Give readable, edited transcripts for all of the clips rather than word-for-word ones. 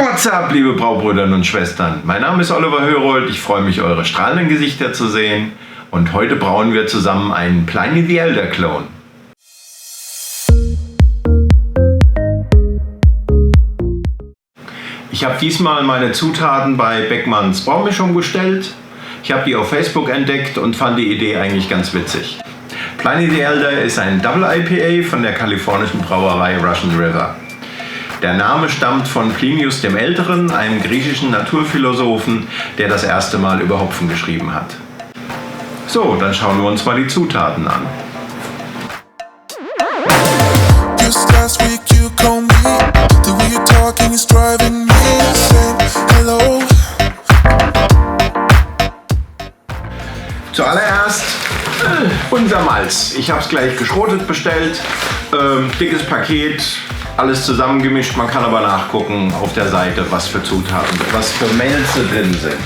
What's up, liebe Braubrüder und Schwestern? Mein Name ist Oliver Hörold. Ich freue mich, eure strahlenden Gesichter zu sehen. Und heute brauen wir zusammen einen Pliny the Elder Clone. Ich habe diesmal meine Zutaten bei Beckmanns Braumischung bestellt. Ich habe die auf Facebook entdeckt und fand die Idee eigentlich ganz witzig. Pliny the Elder ist ein Double IPA von der kalifornischen Brauerei Russian River. Der Name stammt von Plinius dem Älteren, einem griechischen Naturphilosophen, der das erste Mal über Hopfen geschrieben hat. So, dann schauen wir uns mal die Zutaten an. Zuallererst unser Malz. Ich habe es gleich geschrotet bestellt. Dickes Paket, alles zusammengemischt. Man kann aber nachgucken auf der Seite, was für Zutaten, was für Melze drin sind.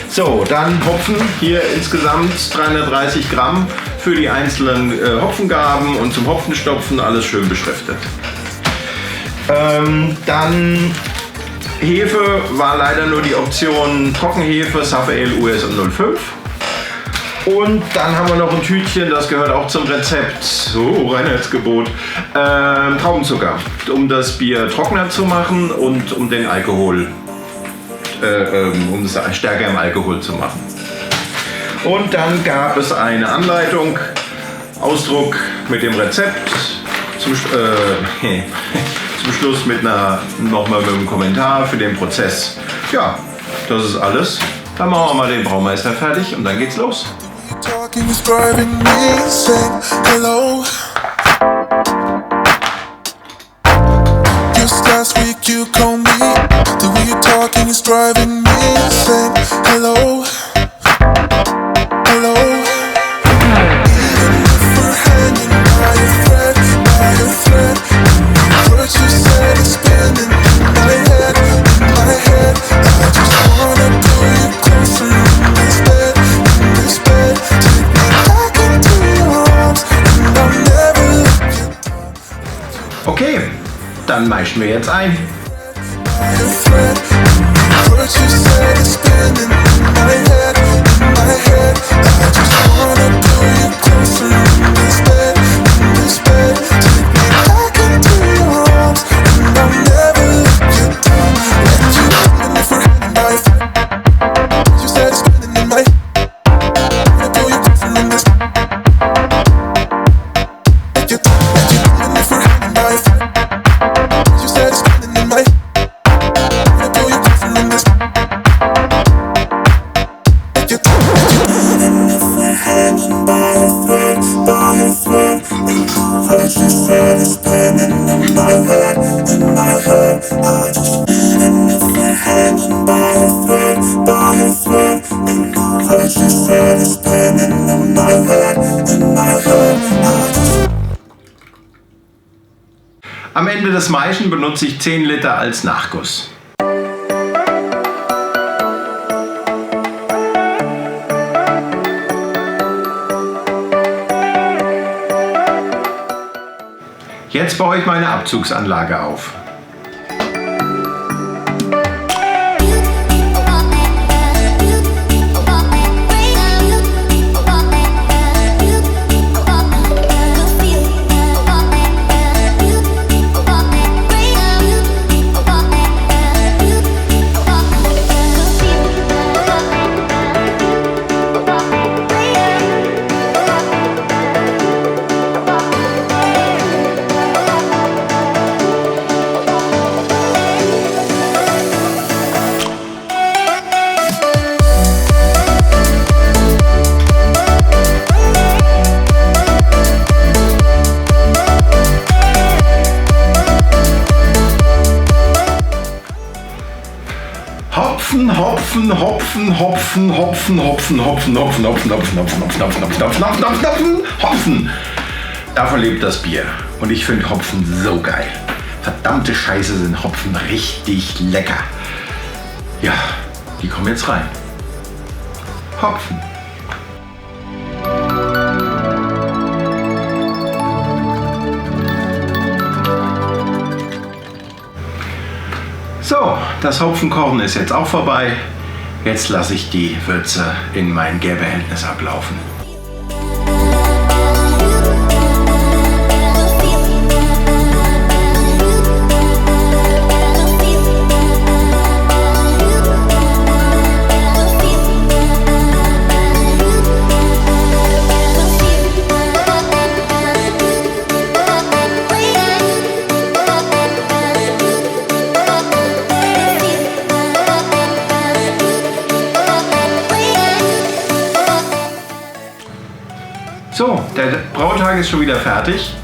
So, dann Hopfen. Hier insgesamt 330 Gramm für die einzelnen Hopfengaben und zum Hopfenstopfen alles schön beschriftet. Dann Hefe war leider nur die Option Trockenhefe, Safale, US und 05. Und dann haben wir noch ein Tütchen, das gehört auch zum Rezept, so Reinheitsgebot, Traubenzucker, um das Bier trockener zu machen und um den Alkohol, um es stärker im Alkohol zu machen. Und dann gab es eine Anleitung, Ausdruck mit dem Rezept, zum Schluss nochmal mit einem Kommentar für den Prozess. Ja, das ist alles. Dann machen wir mal den Braumeister fertig und dann geht's los. Talking is driving me insane. Hello. Just last week you called me. The way you're talking is driving me insane. Hello. Hello. Even if we're hanging by a thread, what you said is spinning in my head, I just wanna pull you closer in this bed. Okay, dann meischen wir jetzt ein. Am Ende des Maischen benutze ich 10 Liter als Nachguss. Jetzt baue ich meine Abzugsanlage auf. Hopfen. Davon lebt das Bier. Und ich finde Hopfen so geil. Verdammte Scheiße, sind Hopfen richtig lecker. Ja, die kommen jetzt rein. Hopfen. So, das Hopfenkochen ist jetzt auch vorbei. Jetzt lasse ich die Würze in mein Gärbehältnis ablaufen. So, der Brautag ist schon wieder fertig.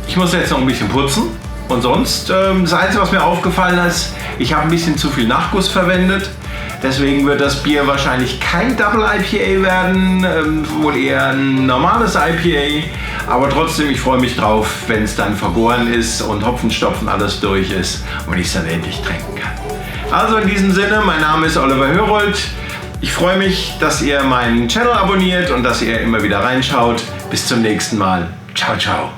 Ich muss jetzt noch ein bisschen putzen. Und sonst, das Einzige, was mir aufgefallen ist, ich habe ein bisschen zu viel Nachguss verwendet. Deswegen wird das Bier wahrscheinlich kein Double IPA werden, wohl eher ein normales IPA. Aber trotzdem, ich freue mich drauf, wenn es dann vergoren ist und Hopfenstopfen alles durch ist und ich es dann endlich trinken kann. Also in diesem Sinne, mein Name ist Oliver Hörold. Ich freue mich, dass ihr meinen Channel abonniert und dass ihr immer wieder reinschaut. Bis zum nächsten Mal. Ciao, ciao.